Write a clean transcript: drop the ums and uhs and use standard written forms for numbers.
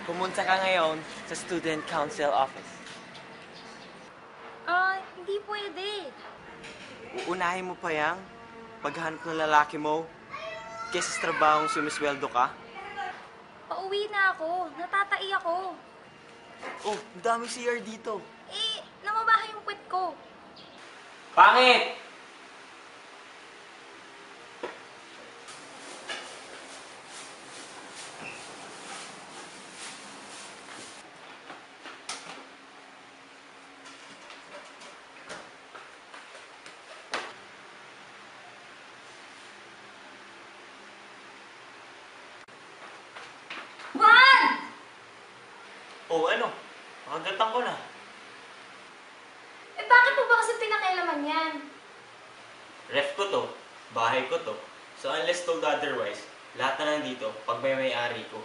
Pumunta ka ngayon sa Student Council Office. Hindi pwede. Uunahin mo pa yang paghanap ng lalaki mo kaysa sa trabahong sumisweldo ka? Pauwi na ako. Natatai ako. Oh, ang daming CR dito. Namabahay yung puwet ko. Pangit! Juan! Oh, ano? Nakagatan ko na. Bakit mo ba kasi pinakialaman yan? Ref ko to. Bahay ko to. So unless told otherwise, lahat na nandito pag may may-ari ko.